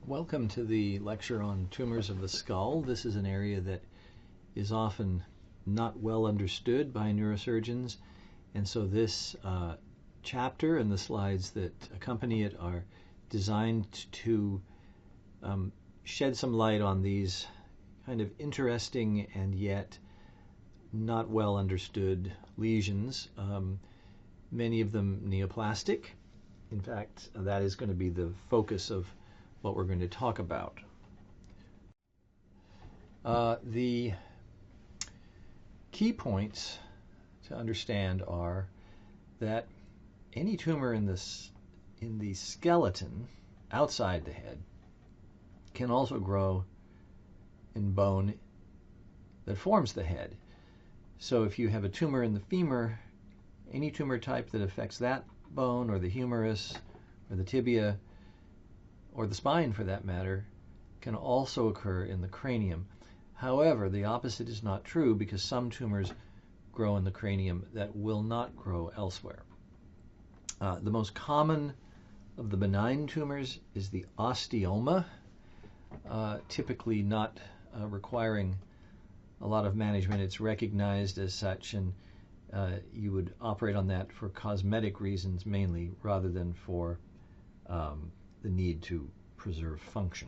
Welcome to the lecture on tumors of the skull. This is an area that is often not well understood by neurosurgeons, and so this chapter and the slides that accompany it are designed to shed some light on these kind of interesting and yet not well understood lesions, many of them neoplastic. In fact, that is going to be the focus of what we're going to talk about. The key points to understand are that any tumor in the skeleton outside the head can also grow in bone that forms the head. So if you have a tumor in the femur, any tumor type that affects that bone or the humerus or the tibia or the spine for that matter can also occur in the cranium. However, the opposite is not true because some tumors grow in the cranium that will not grow elsewhere. The most common of the benign tumors is the osteoma, typically not requiring a lot of management. It's recognized as such, and you would operate on that for cosmetic reasons mainly rather than for the need to preserve function.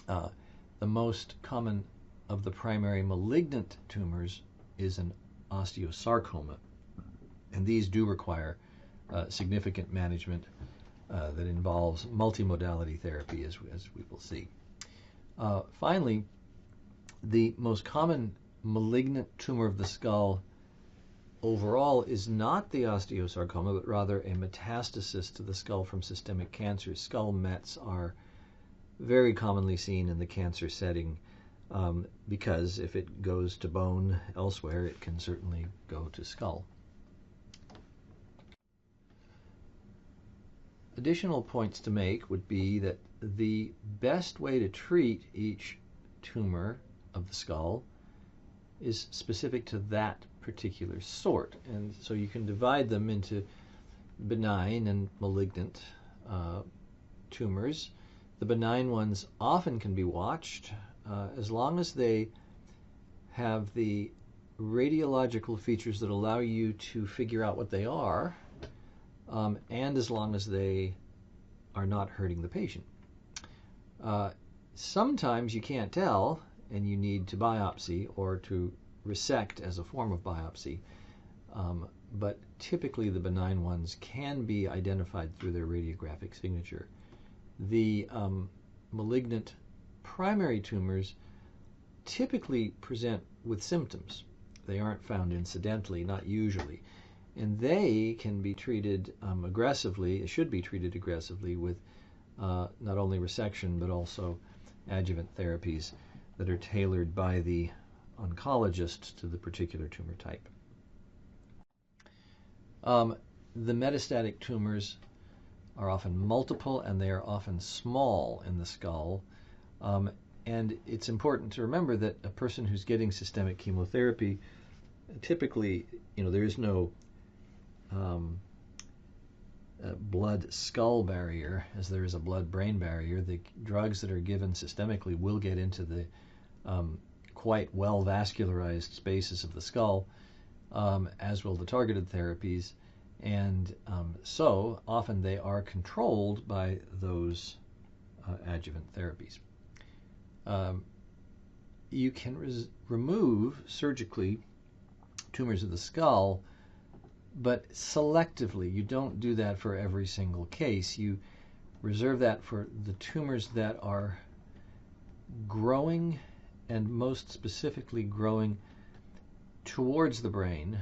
The most common of the primary malignant tumors is an osteosarcoma, and these do require significant management that involves multimodality therapy, as we will see. Finally, the most common malignant tumor of the skull overall is not the osteosarcoma, but rather a metastasis to the skull from systemic cancer. Skull mets are very commonly seen in the cancer setting because if it goes to bone elsewhere, it can certainly go to skull. Additional points to make would be that the best way to treat each tumor of the skull is specific to that particular sort, and so you can divide them into benign and malignant tumors. The benign ones often can be watched as long as they have the radiological features that allow you to figure out what they are, and as long as they are not hurting the patient. Sometimes you can't tell and you need to biopsy or to resect as a form of biopsy, but typically the benign ones can be identified through their radiographic signature. The malignant primary tumors typically present with symptoms. They aren't found incidentally, not usually, and they can be treated aggressively, should be treated aggressively with not only resection but also adjuvant therapies that are tailored by the oncologist to the particular tumor type. The metastatic tumors are often multiple and they are often small in the skull. And it's important to remember that a person who's getting systemic chemotherapy, typically, there is no blood skull barrier as there is a blood brain barrier. The drugs that are given systemically will get into the quite well vascularized spaces of the skull, as will the targeted therapies, and so often they are controlled by those adjuvant therapies. You can remove surgically tumors of the skull, but selectively. You don't do that for every single case. You reserve that for the tumors that are growing, and most specifically growing towards the brain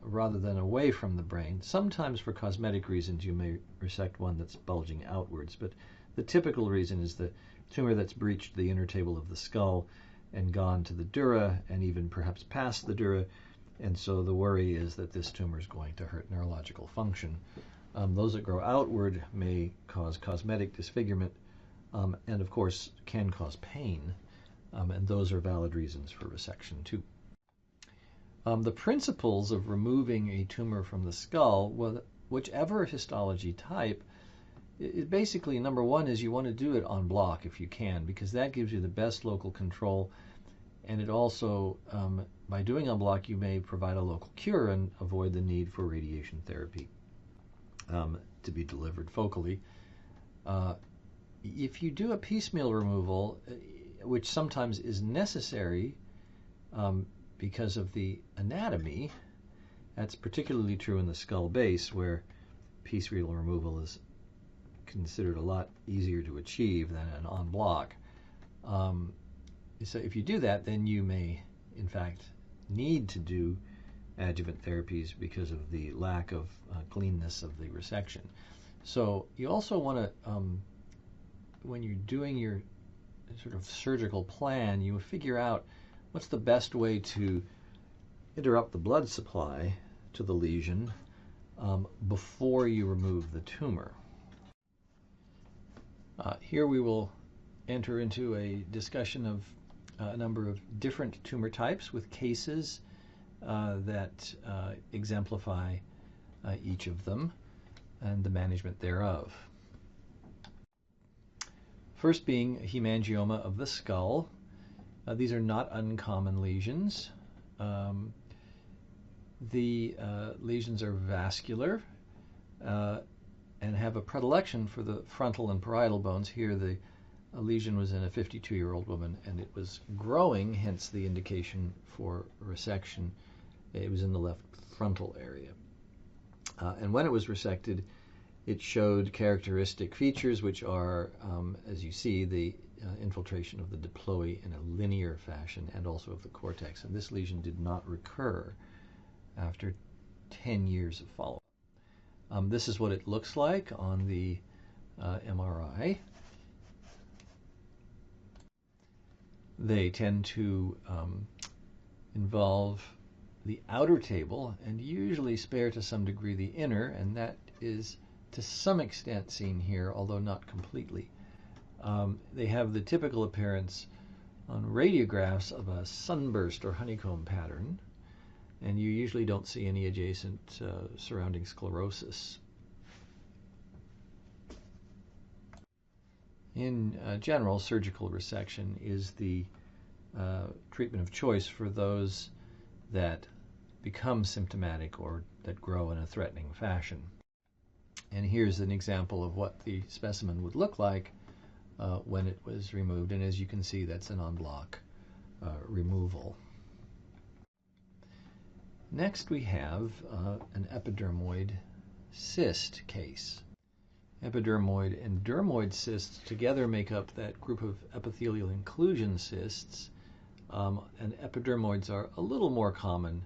rather than away from the brain. Sometimes for cosmetic reasons you may resect one that's bulging outwards, but the typical reason is the tumor that's breached the inner table of the skull and gone to the dura and even perhaps past the dura, and so the worry is that this tumor is going to hurt neurological function. Those that grow outward may cause cosmetic disfigurement and of course can cause pain. And those are valid reasons for resection too. The principles of removing a tumor from the skull, well, whichever histology type, basically, number one is you want to do it en bloc if you can, because that gives you the best local control. And it also, by doing en bloc, you may provide a local cure and avoid the need for radiation therapy to be delivered focally. If you do a piecemeal removal, which sometimes is necessary because of the anatomy, that's particularly true in the skull base, where piecemeal removal is considered a lot easier to achieve than an en bloc. So if you do that, then you may, in fact, need to do adjuvant therapies because of the lack of cleanness of the resection. So you also want to, when you're doing your sort of surgical plan, you figure out what's the best way to interrupt the blood supply to the lesion before you remove the tumor. Here we will enter into a discussion of a number of different tumor types with cases that exemplify each of them and the management thereof. First being hemangioma of the skull. These are not uncommon lesions. The lesions are vascular and have a predilection for the frontal and parietal bones. Here the lesion was in a 52-year-old woman, and it was growing, hence the indication for resection. It was in the left frontal area. And when it was resected, it showed characteristic features, which are, as you see, the infiltration of the diploe in a linear fashion and also of the cortex. And this lesion did not recur after 10 years of follow-up. This is what it looks like on the MRI. They tend to involve the outer table and usually spare to some degree the inner, and that is to some extent seen here, although not completely. They have the typical appearance on radiographs of a sunburst or honeycomb pattern, and you usually don't see any adjacent surrounding sclerosis. In general, surgical resection is the treatment of choice for those that become symptomatic or that grow in a threatening fashion. And here's an example of what the specimen would look like when it was removed. And as you can see, that's an en bloc removal. Next, we have an epidermoid cyst case. Epidermoid and dermoid cysts together make up that group of epithelial inclusion cysts, and epidermoids are a little more common.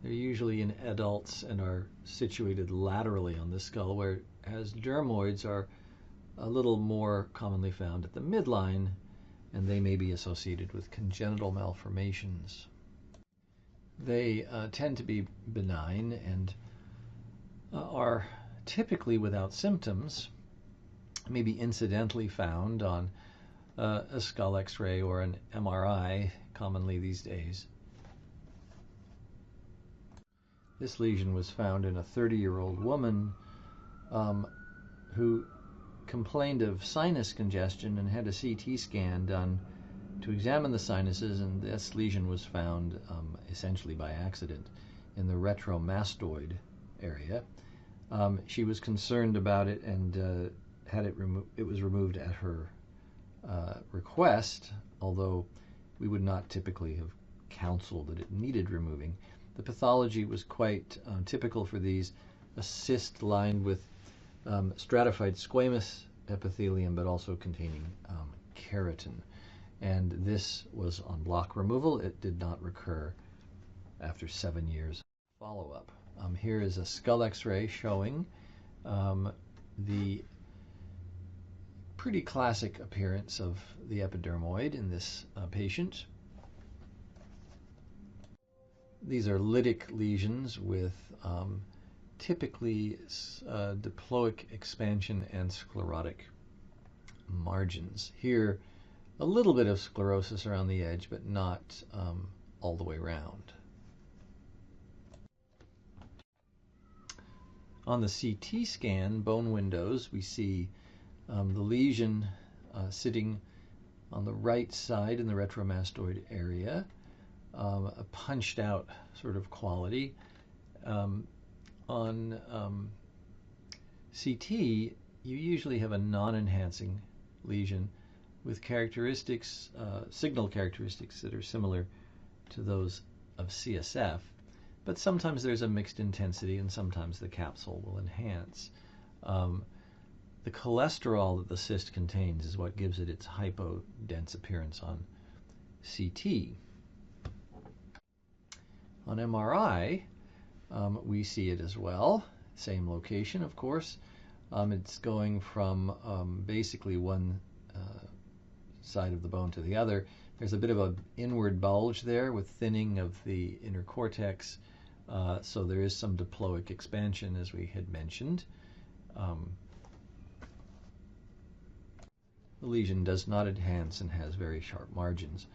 They're usually in adults and are situated laterally on the skull, whereas dermoids are a little more commonly found at the midline, and they may be associated with congenital malformations. They tend to be benign and are typically without symptoms, may be incidentally found on a skull X-ray or an MRI, commonly these days. This lesion was found in a 30-year-old woman who complained of sinus congestion and had a CT scan done to examine the sinuses, and this lesion was found essentially by accident in the retromastoid area. She was concerned about it and had it removed. It was removed at her request, although we would not typically have counseled that it needed removing. The pathology was quite typical for these: a cyst lined with stratified squamous epithelium, but also containing keratin. And this was en bloc removal. It did not recur after 7 years of follow-up. Here is a skull X-ray showing the pretty classic appearance of the epidermoid in this patient. These are lytic lesions with typically diploic expansion and sclerotic margins. Here, a little bit of sclerosis around the edge, but not all the way around. On the CT scan, bone windows, we see the lesion sitting on the right side in the retromastoid area, a punched out sort of quality. On CT, you usually have a non-enhancing lesion with characteristics, signal characteristics that are similar to those of CSF, but sometimes there's a mixed intensity and sometimes the capsule will enhance. The cholesterol that the cyst contains is what gives it its hypodense appearance on CT. On MRI, we see it as well. Same location, of course. It's going from basically one side of the bone to the other. There's a bit of an inward bulge there with thinning of the inner cortex, so there is some diploic expansion, as we had mentioned. The lesion does not enhance and has very sharp margins.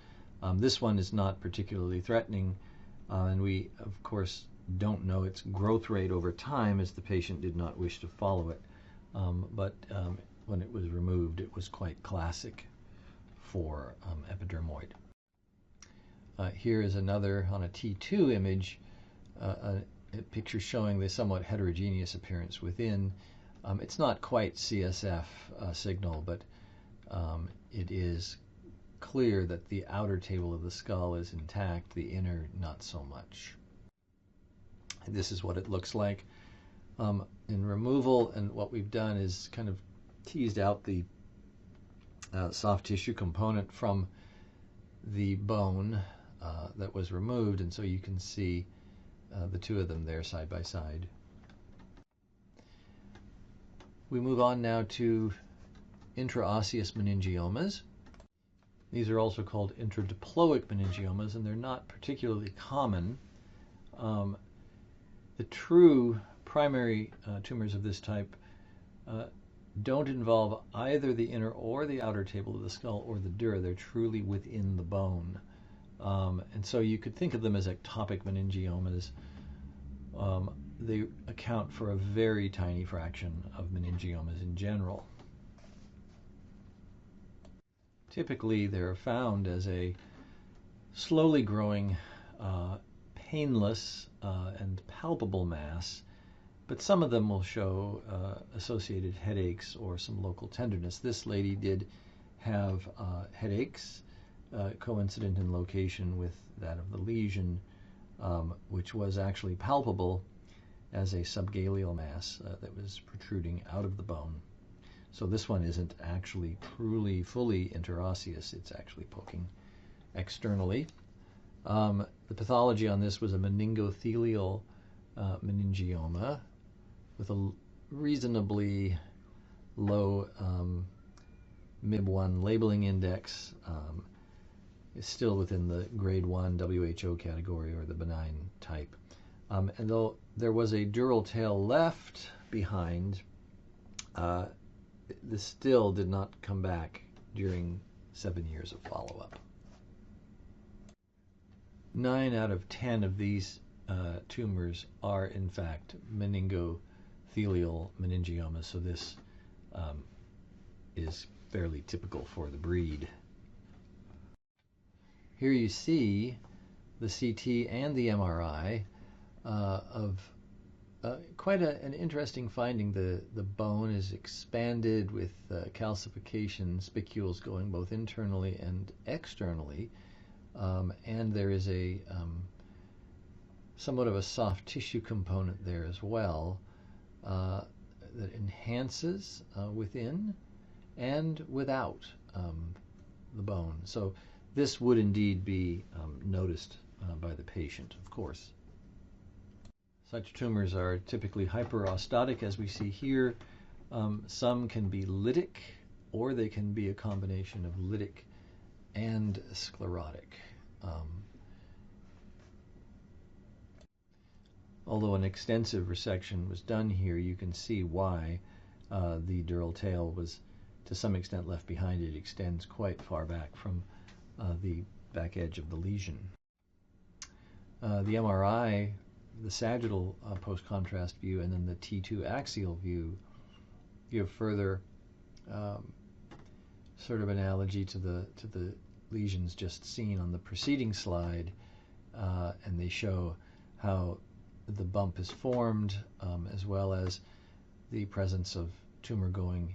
This one is not particularly threatening, and we, of course, don't know its growth rate over time, as the patient did not wish to follow it. But when it was removed, it was quite classic for epidermoid. Here is another, on a T2 image, a picture showing the somewhat heterogeneous appearance within. It's not quite CSF signal, but it is clear that the outer table of the skull is intact, the inner not so much. And this is what it looks like in removal, and what we've done is kind of teased out the soft tissue component from the bone that was removed, and so you can see the two of them there side by side. We move on now to intraosseous meningiomas. These are also called intradiploic meningiomas, and they're not particularly common. The true primary tumors of this type don't involve either the inner or the outer table of the skull or the dura. They're truly within the bone. And so you could think of them as ectopic meningiomas. They account for a very tiny fraction of meningiomas in general. Typically, they're found as a slowly growing, painless and palpable mass, but some of them will show associated headaches or some local tenderness. This lady did have headaches coincident in location with that of the lesion, which was actually palpable as a subgaleal mass that was protruding out of the bone. So this one isn't actually truly fully interosseous, it's actually poking externally. The pathology on this was a meningothelial meningioma with a reasonably low MIB1 labeling index. It's still within the grade 1 WHO category, or the benign type. And though there was a dural tail left behind, this still did not come back during 7 years of follow-up. 9 out of 10 of these tumors are in fact meningothelial meningiomas, so this is fairly typical for the breed. Here you see the CT and the MRI of quite an interesting finding. The bone is expanded with calcification, spicules going both internally and externally, and there is a somewhat of a soft tissue component there as well that enhances within and without the bone. So this would indeed be noticed by the patient, of course. Such tumors are typically hyperostotic, as we see here. Some can be lytic, or they can be a combination of lytic and sclerotic. Although an extensive resection was done here, you can see why the dural tail was to some extent left behind. It extends quite far back from the back edge of the lesion. The MRI the sagittal post-contrast view and then the T2 axial view give further sort of analogy to the lesions just seen on the preceding slide, and they show how the bump is formed, as well as the presence of tumor going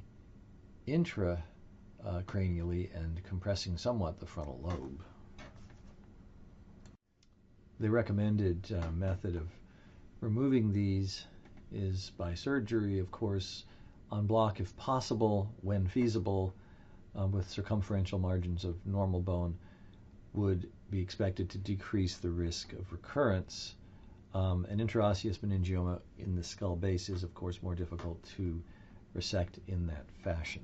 intracranially and compressing somewhat the frontal lobe. The recommended method of removing these is by surgery, of course, en bloc if possible, when feasible, with circumferential margins of normal bone, would be expected to decrease the risk of recurrence. An intraosseous meningioma in the skull base is, of course, more difficult to resect in that fashion.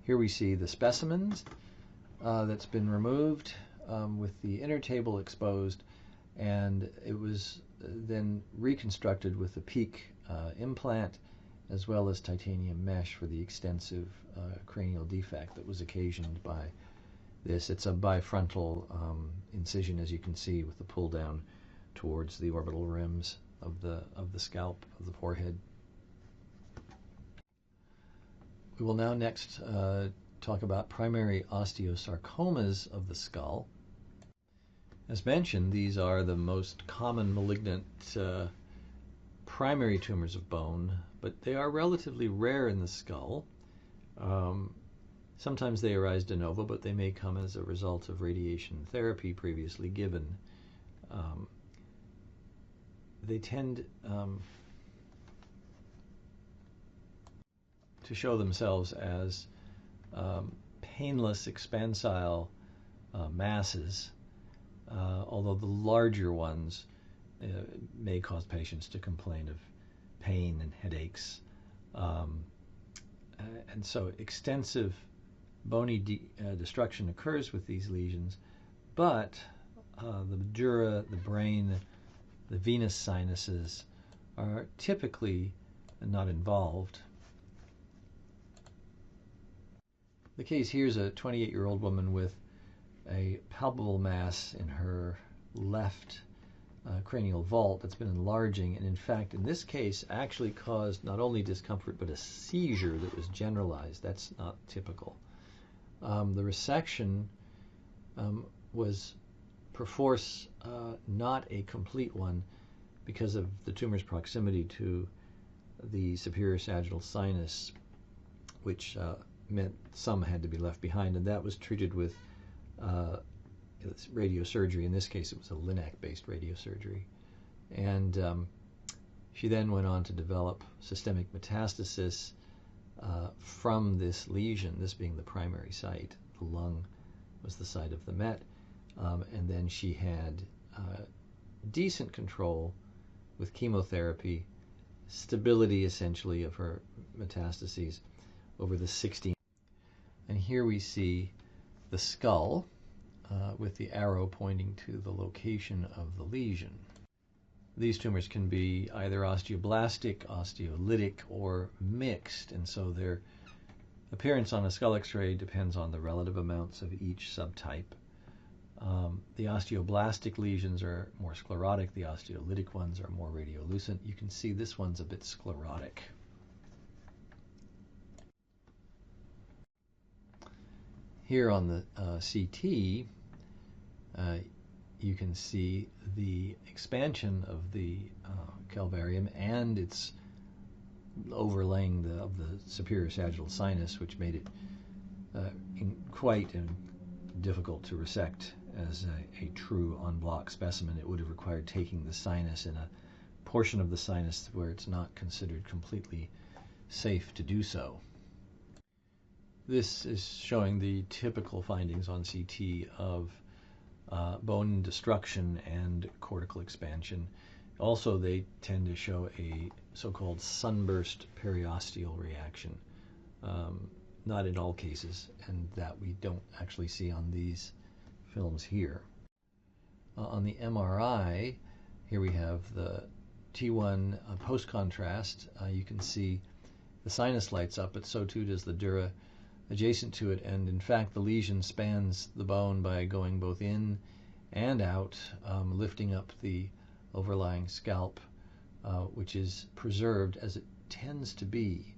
Here we see the specimens that's been removed with the inner table exposed, and it was then reconstructed with a PEEK implant as well as titanium mesh for the extensive cranial defect that was occasioned by this. It's a bifrontal incision, as you can see, with the pull down towards the orbital rims of the scalp, of the forehead. We will now next talk about primary osteosarcomas of the skull. As mentioned, these are the most common malignant primary tumors of bone, but they are relatively rare in the skull. Sometimes they arise de novo, but they may come as a result of radiation therapy previously given. They tend to show themselves as painless expansile masses, although the larger ones may cause patients to complain of pain and headaches. And so extensive bony destruction occurs with these lesions, but the dura, the brain, the venous sinuses are typically not involved. The case here is a 28-year-old woman with a palpable mass in her left cranial vault that's been enlarging, and in fact in this case actually caused not only discomfort but a seizure that was generalized. That's not typical. The resection was perforce not a complete one because of the tumor's proximity to the superior sagittal sinus, which meant some had to be left behind, and that was treated with radiosurgery. In this case, it was a Linac-based radiosurgery. And she then went on to develop systemic metastasis from this lesion, this being the primary site. The lung was the site of the met. And then she had decent control with chemotherapy, stability essentially of her metastases over the 16. And here we see the skull with the arrow pointing to the location of the lesion. These tumors can be either osteoblastic, osteolytic, or mixed, and so their appearance on a skull X-ray depends on the relative amounts of each subtype. The osteoblastic lesions are more sclerotic, the osteolytic ones are more radiolucent. You can see this one's a bit sclerotic. Here on the CT, you can see the expansion of the calvarium and its overlaying of the superior sagittal sinus, which made it quite difficult to resect as a true en bloc specimen. It would have required taking the sinus in a portion of the sinus where it's not considered completely safe to do so. This is showing the typical findings on CT of bone destruction and cortical expansion. Also, they tend to show a so-called sunburst periosteal reaction. Not in all cases, and that we don't actually see on these films here. On the MRI, here we have the T1 post-contrast. You can see the sinus lights up, but so too does the dura. adjacent to it, and in fact the lesion spans the bone by going both in and out, lifting up the overlying scalp, which is preserved as it tends to be.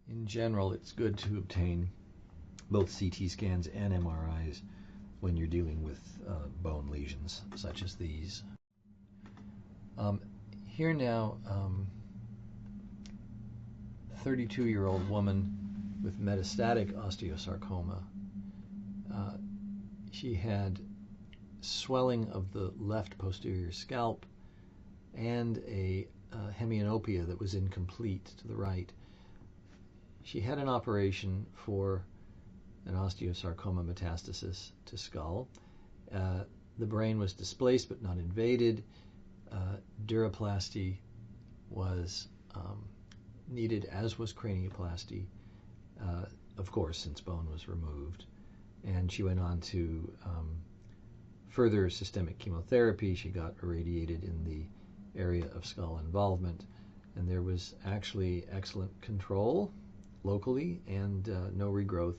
In general, it's good to obtain both CT scans and MRIs when you're dealing with bone lesions such as these. Here now, 32-year-old woman with metastatic osteosarcoma. She had swelling of the left posterior scalp and a hemianopia that was incomplete to the right. She had an operation for an osteosarcoma metastasis to skull. The brain was displaced but not invaded. Duroplasty was needed, as was cranioplasty, of course, since bone was removed. And she went on to further systemic chemotherapy. She got irradiated in the area of skull involvement, and there was actually excellent control locally and no regrowth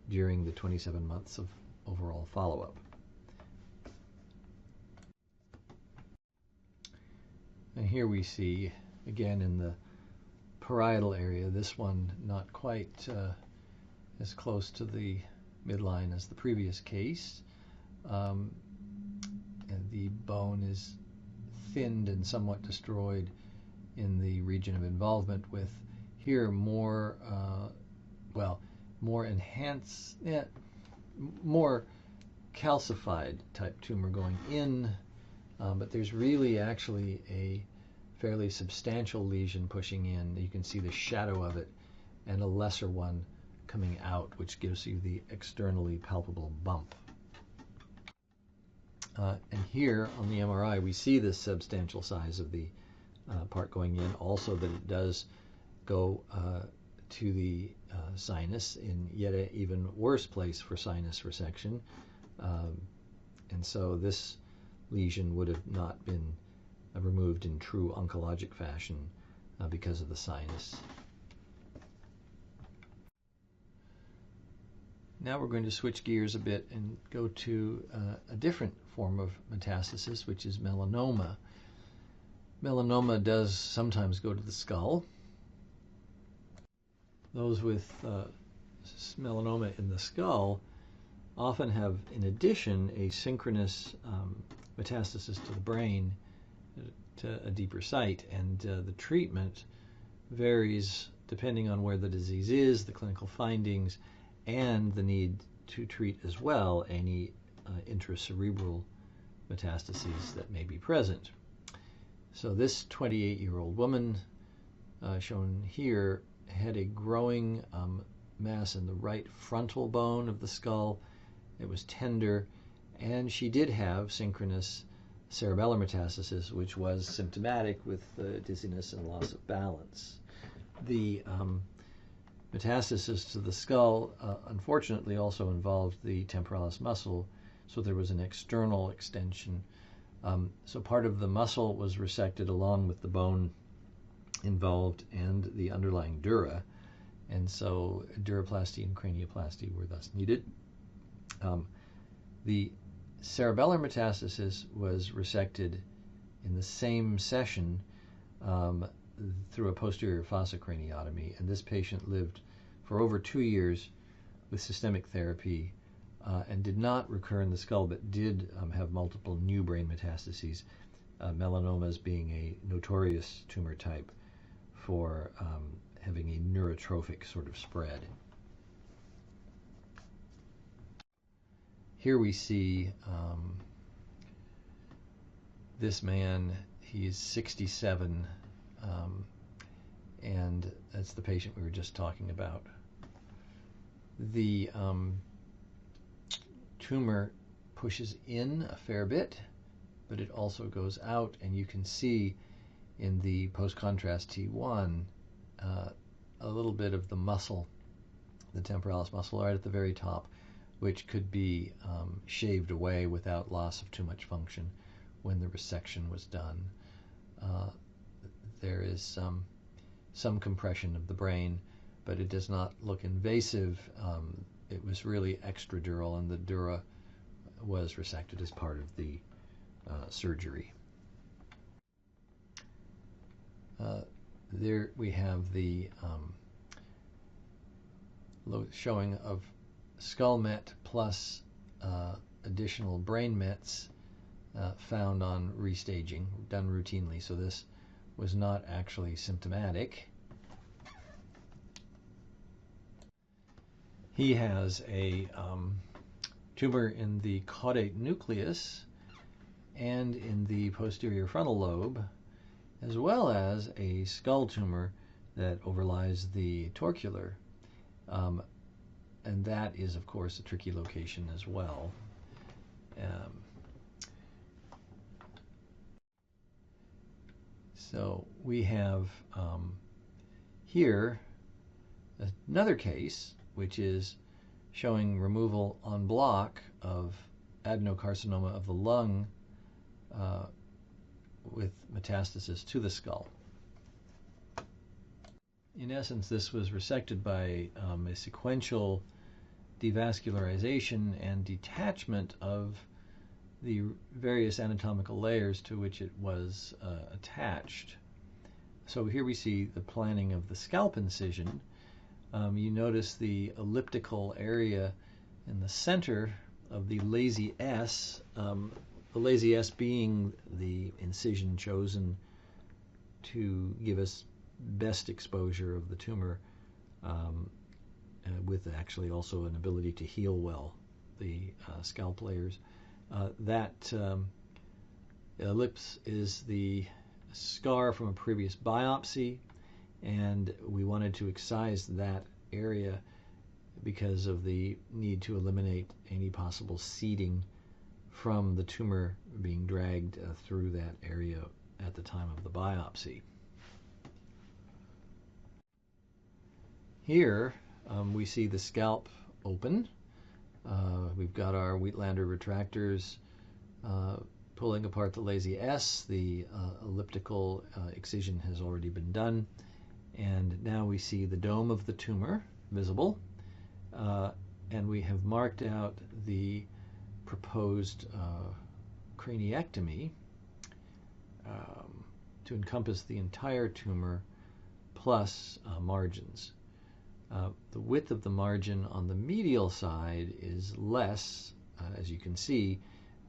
during the 27 months of overall follow-up. And here we see, again in the parietal area, this one not quite as close to the midline as the previous case. And the bone is thinned and somewhat destroyed in the region of involvement, with here more, more enhanced, more calcified type tumor going in, but there's really actually a fairly substantial lesion pushing in. You can see the shadow of it, and a lesser one coming out, which gives you the externally palpable bump. And here on the MRI, we see this substantial size of the part going in, also that it does go to the sinus in yet an even worse place for sinus resection. And so this lesion would have not been removed in true oncologic fashion because of the sinus. Now we're going to switch gears a bit and go to a different form of metastasis, which is melanoma. Melanoma does sometimes go to the skull. Those with melanoma in the skull often have, in addition, a synchronous metastasis to the brain, to a deeper site, and the treatment varies depending on where the disease is, the clinical findings, and the need to treat as well any intracerebral metastases that may be present. So this 28-year-old woman shown here had a growing mass in the right frontal bone of the skull. It was tender, and she did have synchronous cerebellar metastasis, which was symptomatic with dizziness and loss of balance. The metastasis to the skull unfortunately also involved the temporalis muscle, so there was an external extension. So part of the muscle was resected along with the bone involved and the underlying dura, and so duroplasty and cranioplasty were thus needed. The cerebellar metastasis was resected in the same session through a posterior fossa craniotomy, and this patient lived for over 2 years with systemic therapy and did not recur in the skull, but did have multiple new brain metastases, melanomas being a notorious tumor type for having a neurotrophic sort of spread. Here we see this man. He's 67, and that's the patient we were just talking about. The tumor pushes in a fair bit, but it also goes out, and you can see in the post-contrast T1 a little bit of the muscle, the temporalis muscle, right at the very top, which could be shaved away without loss of too much function when the resection was done. There is some compression of the brain, but it does not look invasive. It was really extradural, and the dura was resected as part of the surgery. There we have the showing of skull met plus additional brain mets found on restaging, done routinely. So this was not actually symptomatic. He has a tumor in the caudate nucleus and in the posterior frontal lobe, as well as a skull tumor that overlies the torcular. And that is, of course, a tricky location as well. So we have here another case, which is showing removal en bloc of adenocarcinoma of the lung with metastasis to the skull. In essence, this was resected by a sequential devascularization and detachment of the various anatomical layers to which it was attached. So here we see the planning of the scalp incision. You notice the elliptical area in the center of the lazy S, the lazy S being the incision chosen to give us best exposure of the tumor, with actually also an ability to heal well the scalp layers. That ellipse is the scar from a previous biopsy, and we wanted to excise that area because of the need to eliminate any possible seeding from the tumor being dragged through that area at the time of the biopsy. Here we see the scalp open. We've got our Wheatlander retractors pulling apart the lazy S. The elliptical excision has already been done. And now we see the dome of the tumor visible. And we have marked out the proposed craniectomy to encompass the entire tumor plus margins. The width of the margin on the medial side is less, as you can see,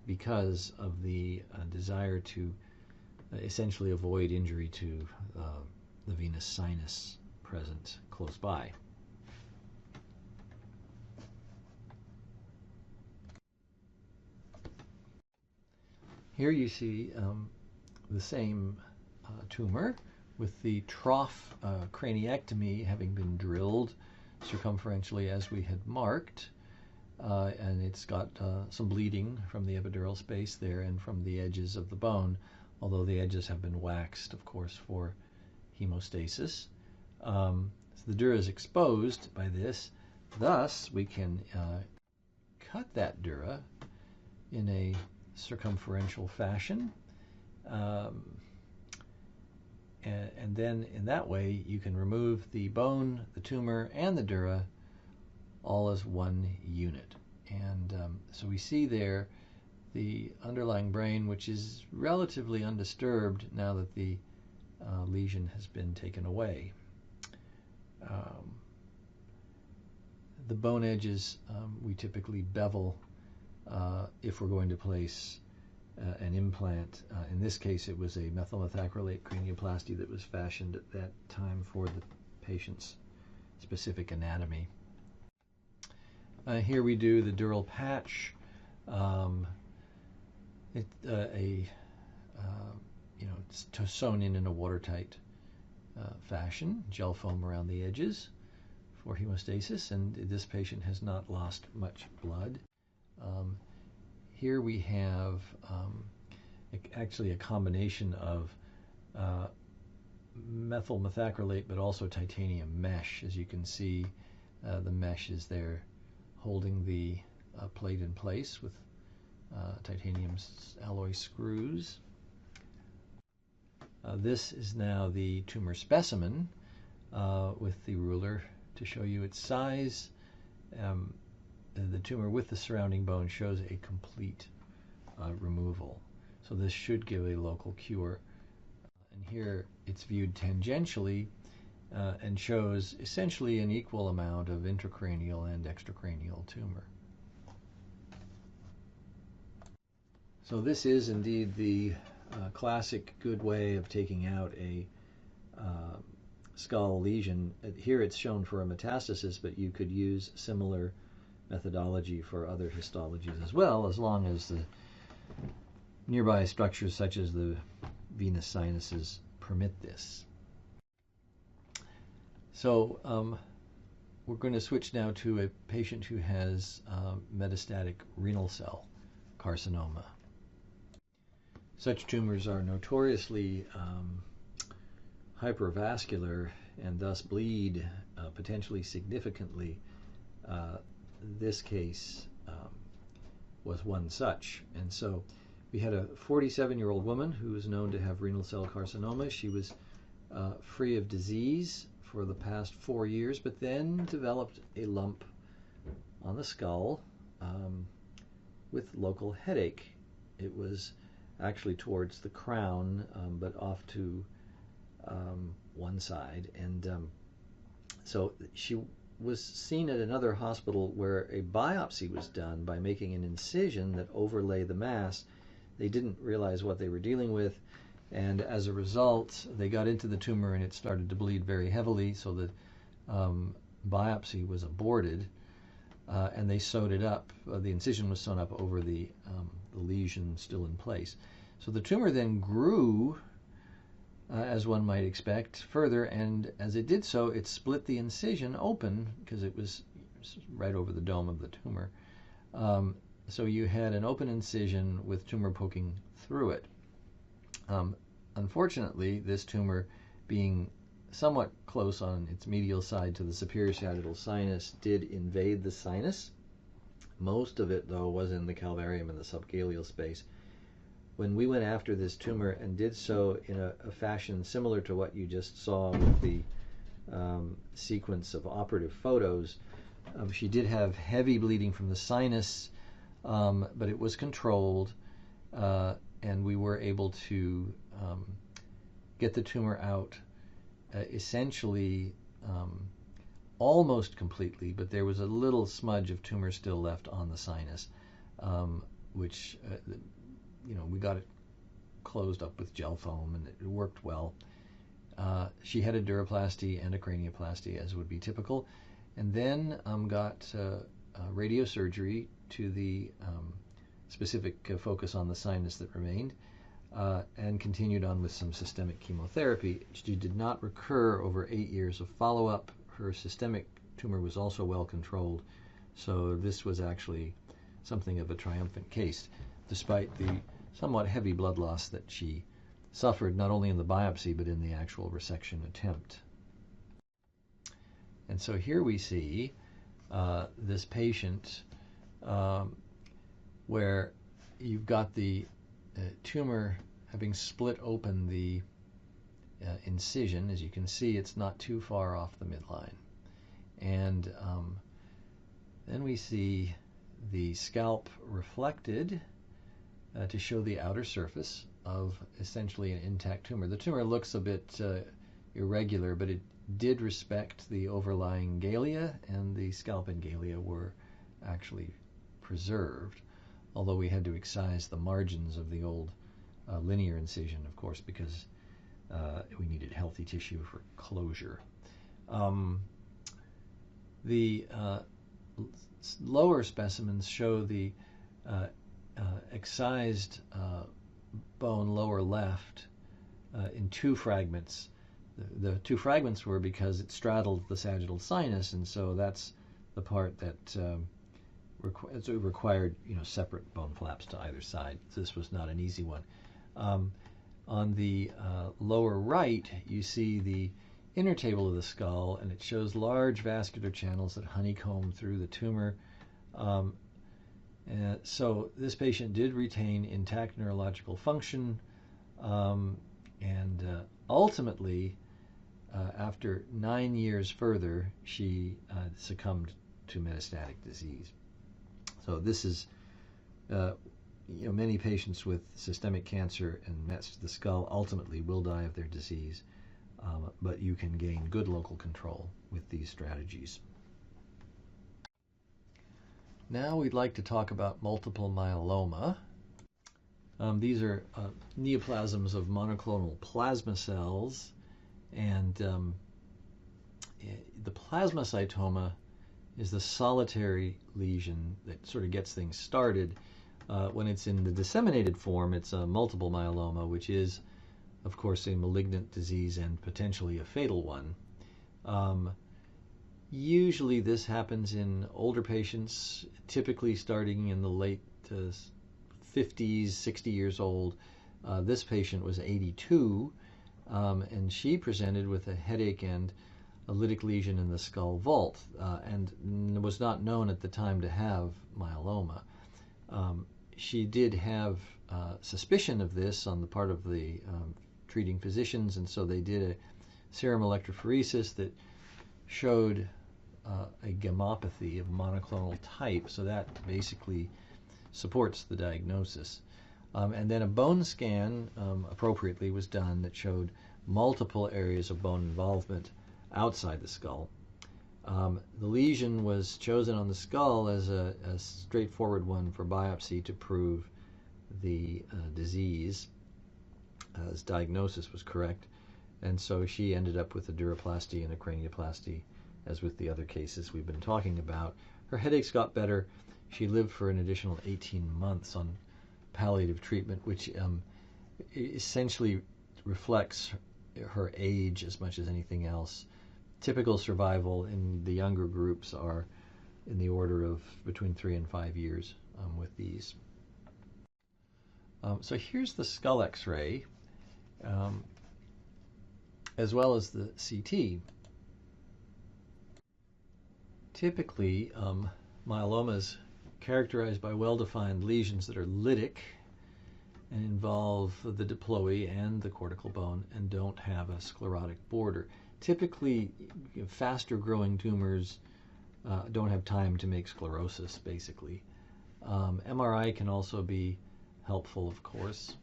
because of the desire to essentially avoid injury to the venous sinus present close by. Here you see the same tumor with the trough craniectomy having been drilled circumferentially as we had marked, and it's got some bleeding from the epidural space there and from the edges of the bone, although the edges have been waxed, of course, for hemostasis. So the dura is exposed by this. Thus, we can cut that dura in a circumferential fashion. And then in that way you can remove the bone, the tumor, and the dura all as one unit. And so we see there the underlying brain, which is relatively undisturbed now that the lesion has been taken away. The bone edges we typically bevel if we're going to place an implant. In this case, it was a methyl methacrylate cranioplasty that was fashioned at that time for the patient's specific anatomy. Here we do the dural patch. It's sewn in a watertight fashion, gel foam around the edges for hemostasis, and this patient has not lost much blood. Here we have actually a combination of methyl methacrylate but also titanium mesh. As you can see, the mesh is there holding the plate in place with titanium alloy screws. This is now the tumor specimen, with the ruler to show you its size. The tumor with the surrounding bone shows a complete removal. So this should give a local cure. And here it's viewed tangentially and shows essentially an equal amount of intracranial and extracranial tumor. So this is indeed the classic good way of taking out a skull lesion. Here it's shown for a metastasis, but you could use similar methodology for other histologies as well, as long as the nearby structures such as the venous sinuses permit this. So we're going to switch now to a patient who has metastatic renal cell carcinoma. Such tumors are notoriously hypervascular and thus bleed potentially significantly. This case was one such. And so we had a 47-year-old woman who was known to have renal cell carcinoma. She was free of disease for the past 4 years, but then developed a lump on the skull with local headache. It was actually towards the crown, but off to one side. And so she was seen at another hospital where a biopsy was done by making an incision that overlay the mass. They didn't realize what they were dealing with, and as a result they got into the tumor and it started to bleed very heavily, so the biopsy was aborted, and they sewed it up. The incision was sewn up over the lesion still in place. So the tumor then grew, as one might expect, further, and as it did so, it split the incision open because it was right over the dome of the tumor. So you had an open incision with tumor poking through it. Unfortunately, this tumor, being somewhat close on its medial side to the superior sagittal sinus, did invade the sinus. Most of it, though, was in the calvarium and the subgaleal space. When we went after this tumor and did so in a fashion similar to what you just saw with the sequence of operative photos, she did have heavy bleeding from the sinus, but it was controlled, and we were able to get the tumor out essentially almost completely, but there was a little smudge of tumor still left on the sinus, which we got it closed up with gel foam, and it worked well. She had a duroplasty and a cranioplasty, as would be typical, and then got radiosurgery to the specific focus on the sinus that remained, and continued on with some systemic chemotherapy. She did not recur over 8 years of follow-up. Her systemic tumor was also well controlled, so this was actually something of a triumphant case, despite the somewhat heavy blood loss that she suffered, not only in the biopsy, but in the actual resection attempt. And so here we see this patient where you've got the tumor having split open the incision. As you can see, it's not too far off the midline. And then we see the scalp reflected to show the outer surface of essentially an intact tumor. The tumor looks a bit irregular, but it did respect the overlying galea, and the scalp and galea were actually preserved, although we had to excise the margins of the old linear incision, of course, because we needed healthy tissue for closure. The lower specimens show the excised bone lower left in two fragments. The two fragments were because it straddled the sagittal sinus, and so that's the part that required separate bone flaps to either side. This was not an easy one. On the lower right, you see the inner table of the skull, and it shows large vascular channels that honeycomb through the tumor. So this patient did retain intact neurological function, and ultimately after 9 years further, she succumbed to metastatic disease. So this is, many patients with systemic cancer and mets to the skull ultimately will die of their disease, but you can gain good local control with these strategies. Now we'd like to talk about multiple myeloma. These are neoplasms of monoclonal plasma cells, and the plasmacytoma is the solitary lesion that sort of gets things started. When it's in the disseminated form, it's a multiple myeloma, which is, of course, a malignant disease and potentially a fatal one. Usually this happens in older patients, typically starting in the late 50s, 60 years old. This patient was 82, and she presented with a headache and a lytic lesion in the skull vault, and was not known at the time to have myeloma. She did have suspicion of this on the part of the treating physicians, and so they did a serum electrophoresis that showed a gammopathy of monoclonal type, so that basically supports the diagnosis. And then a bone scan appropriately was done that showed multiple areas of bone involvement outside the skull. The lesion was chosen on the skull as a straightforward one for biopsy to prove the disease, as diagnosis was correct, and so she ended up with a duroplasty and a cranioplasty, as with the other cases we've been talking about. Her headaches got better. She lived for an additional 18 months on palliative treatment, which essentially reflects her age as much as anything else. Typical survival in the younger groups are in the order of between 3 and 5 years with these. So here's the skull X-ray, as well as the CT. Typically, myeloma is characterized by well-defined lesions that are lytic and involve the diploe and the cortical bone and don't have a sclerotic border. Typically, faster-growing tumors don't have time to make sclerosis, basically. MRI can also be helpful, of course.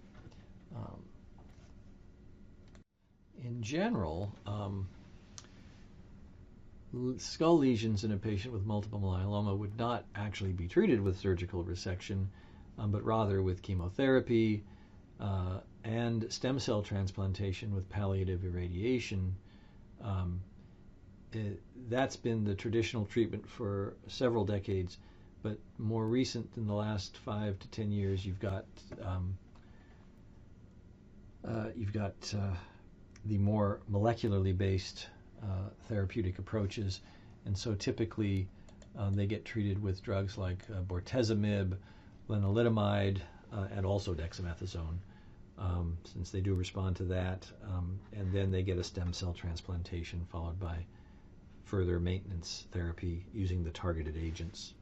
In general, skull lesions in a patient with multiple myeloma would not actually be treated with surgical resection, but rather with chemotherapy and stem cell transplantation with palliative irradiation. That's been the traditional treatment for several decades, but more recent, in the last 5 to 10 years, you've got the more molecularly based therapeutic approaches, and so typically they get treated with drugs like bortezomib, lenalidomide, and also dexamethasone, since they do respond to that, and then they get a stem cell transplantation followed by further maintenance therapy using the targeted agents.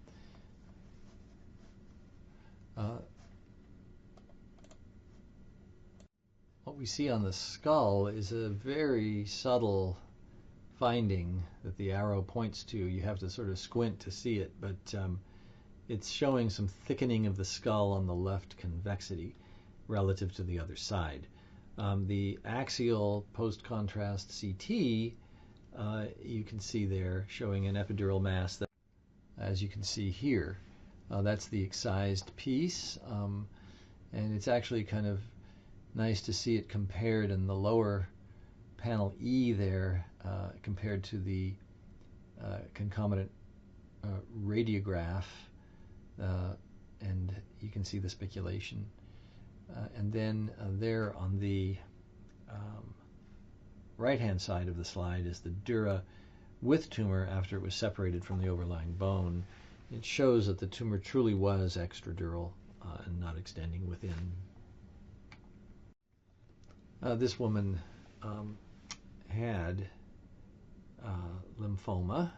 What we see on the skull is a very subtle finding that the arrow points to. You have to sort of squint to see it, but it's showing some thickening of the skull on the left convexity relative to the other side. The axial post-contrast CT, you can see there showing an epidural mass that, as you can see here, that's the excised piece, and it's actually kind of nice to see it compared in the lower panel E there, compared to the concomitant radiograph, and you can see the speculation. And then there on the right-hand side of the slide is the dura with tumor after it was separated from the overlying bone. It shows that the tumor truly was extradural and not extending within. This woman had lymphoma,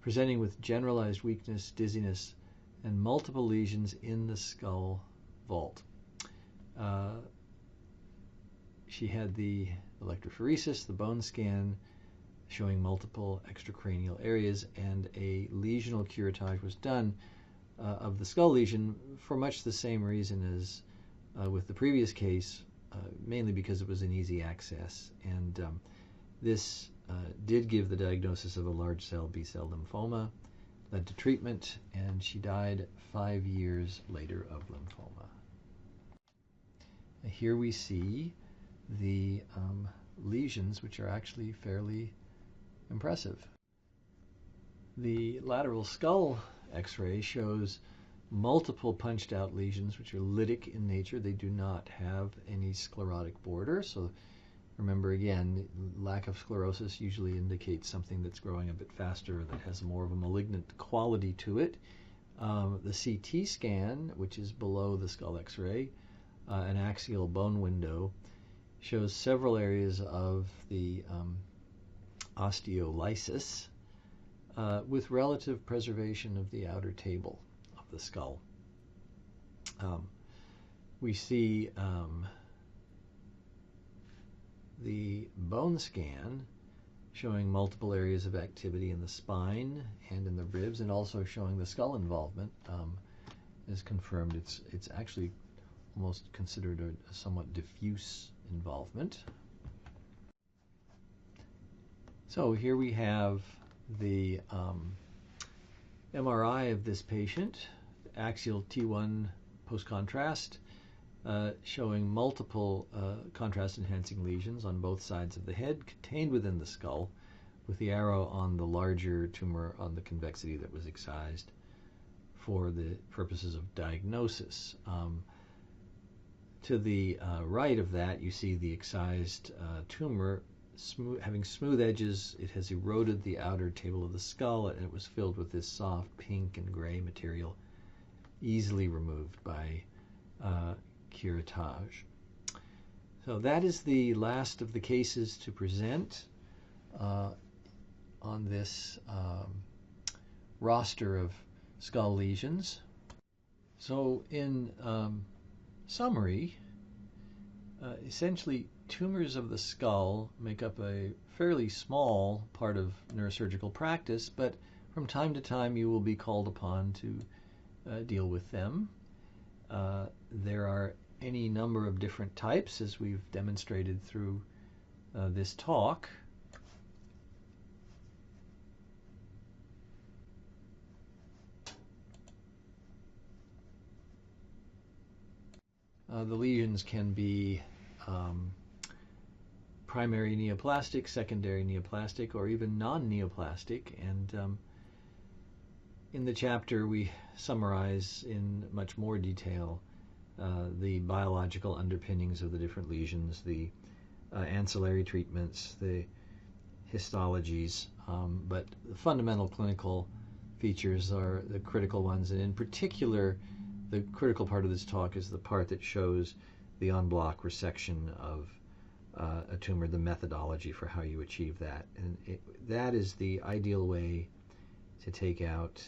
presenting with generalized weakness, dizziness, and multiple lesions in the skull vault. she had the electrophoresis, the bone scan showing multiple extracranial areas, and a lesional curettage was done of the skull lesion for much the same reason as with the previous case, mainly because it was an easy access. And this did give the diagnosis of a large cell B-cell lymphoma, led to treatment, and she died 5 years later of lymphoma. Here we see the lesions, which are actually fairly impressive. The lateral skull X-ray shows multiple punched out lesions which are lytic in nature. They do not have any sclerotic border. So remember again, lack of sclerosis usually indicates something that's growing a bit faster, that has more of a malignant quality to it. The CT scan, which is below the skull X-ray, an axial bone window, shows several areas of the osteolysis with relative preservation of the outer table of the skull. We see the bone scan showing multiple areas of activity in the spine and in the ribs, and also showing the skull involvement is confirmed. It's actually almost considered a somewhat diffuse involvement. So here we have the MRI of this patient, axial T1 post-contrast, showing multiple contrast-enhancing lesions on both sides of the head contained within the skull, with the arrow on the larger tumor on the convexity that was excised for the purposes of diagnosis. To the right of that, you see the excised tumor having smooth edges. It has eroded the outer table of the skull, and it was filled with this soft pink and gray material, easily removed by curettage. So that is the last of the cases to present on this roster of skull lesions. So in summary, essentially tumors of the skull make up a fairly small part of neurosurgical practice, but from time to time you will be called upon to deal with them. There are any number of different types, as we've demonstrated through this talk. The lesions can be primary neoplastic, secondary neoplastic, or even non-neoplastic. And in the chapter, we summarize in much more detail the biological underpinnings of the different lesions, the ancillary treatments, the histologies, but the fundamental clinical features are the critical ones, and in particular, the critical part of this talk is the part that shows the en bloc resection of a tumor, the methodology for how you achieve that. And that is the ideal way to take out